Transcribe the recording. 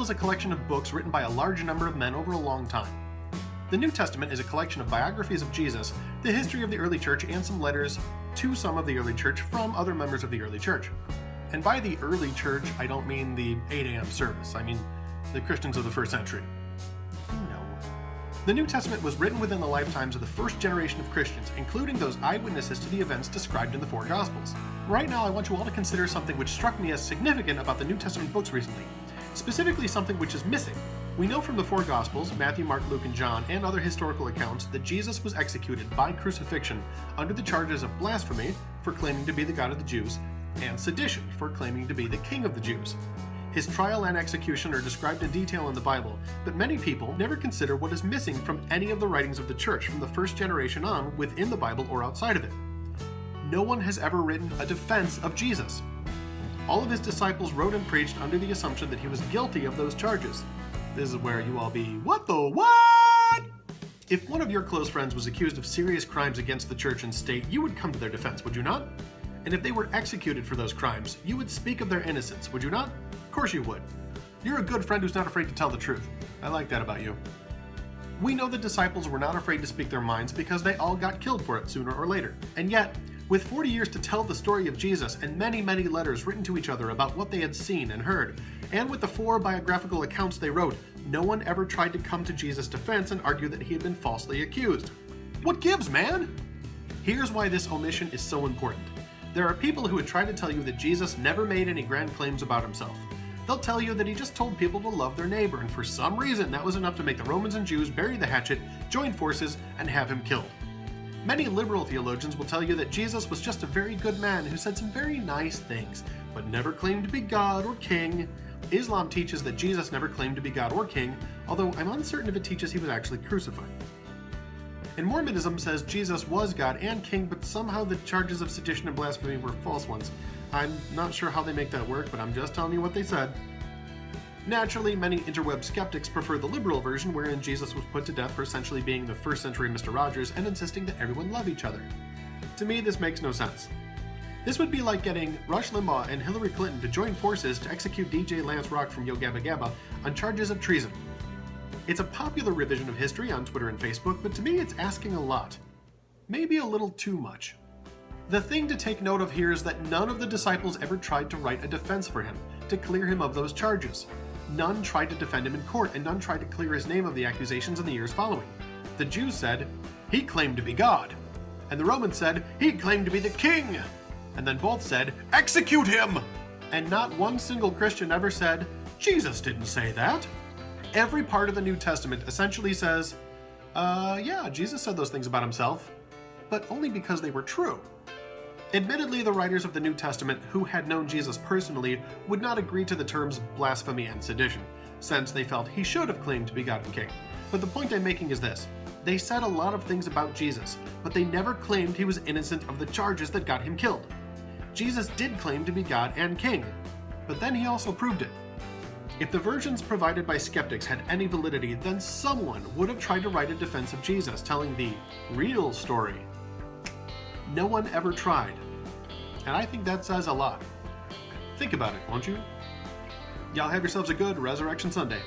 is a collection of books written by a large number of men over a long time. The New Testament is a collection of biographies of Jesus, the history of the early church, and some letters to some of the early church from other members of the early church. And by the early church, I don't mean the 8 a.m. service. I mean the Christians of the first century. No. The New Testament was written within the lifetimes of the first generation of Christians, including those eyewitnesses to the events described in the 4 Gospels. Right now, I want you all to consider something which struck me as significant about the New Testament books recently, specifically something which is missing. We know from the 4 Gospels, Matthew, Mark, Luke, and John, and other historical accounts, that Jesus was executed by crucifixion under the charges of blasphemy for claiming to be the God of the Jews, and sedition for claiming to be the King of the Jews. His trial and execution are described in detail in the Bible, but many people never consider what is missing from any of the writings of the church from the first generation on within the Bible or outside of it. No one has ever written a defense of Jesus. All of his disciples wrote and preached under the assumption that he was guilty of those charges. This is where you all be, what the what? If one of your close friends was accused of serious crimes against the church and state, you would come to their defense, would you not? And if they were executed for those crimes, you would speak of their innocence, would you not? Of course you would. You're a good friend who's not afraid to tell the truth. I like that about you. We know the disciples were not afraid to speak their minds because they all got killed for it sooner or later. And yet, with 40 years to tell the story of Jesus and many, many letters written to each other about what they had seen and heard, and with the 4 biographical accounts they wrote, no one ever tried to come to Jesus' defense and argue that he had been falsely accused. What gives, man? Here's why this omission is so important. There are people who would try to tell you that Jesus never made any grand claims about himself. They'll tell you that he just told people to love their neighbor, and for some reason that was enough to make the Romans and Jews bury the hatchet, join forces, and have him killed. Many liberal theologians will tell you that Jesus was just a very good man who said some very nice things, but never claimed to be God or king. Islam teaches that Jesus never claimed to be God or king, although I'm uncertain if it teaches he was actually crucified. And Mormonism says Jesus was God and king, but somehow the charges of sedition and blasphemy were false ones. I'm not sure how they make that work, but I'm just telling you what they said. Naturally, many interweb skeptics prefer the liberal version, wherein Jesus was put to death for essentially being the first century Mr. Rogers and insisting that everyone love each other. To me, this makes no sense. This would be like getting Rush Limbaugh and Hillary Clinton to join forces to execute DJ Lance Rock from Yo Gabba Gabba on charges of treason. It's a popular revision of history on Twitter and Facebook, but to me it's asking a lot. Maybe a little too much. The thing to take note of here is that none of the disciples ever tried to write a defense for him, to clear him of those charges. None tried to defend him in court, and none tried to clear his name of the accusations in the years following. The Jews said, he claimed to be God. And the Romans said, he claimed to be the king. And then both said, execute him! And not one single Christian ever said, Jesus didn't say that. Every part of the New Testament essentially says, yeah, Jesus said those things about himself, but only because they were true. Admittedly, the writers of the New Testament who had known Jesus personally would not agree to the terms blasphemy and sedition, since they felt he should have claimed to be God and King. But the point I'm making is this. They said a lot of things about Jesus, but they never claimed he was innocent of the charges that got him killed. Jesus did claim to be God and King, but then he also proved it. If the versions provided by skeptics had any validity, then someone would have tried to write a defense of Jesus, telling the real story. No one ever tried. And I think that says a lot. Think about it, won't you? Y'all have yourselves a good Resurrection Sunday.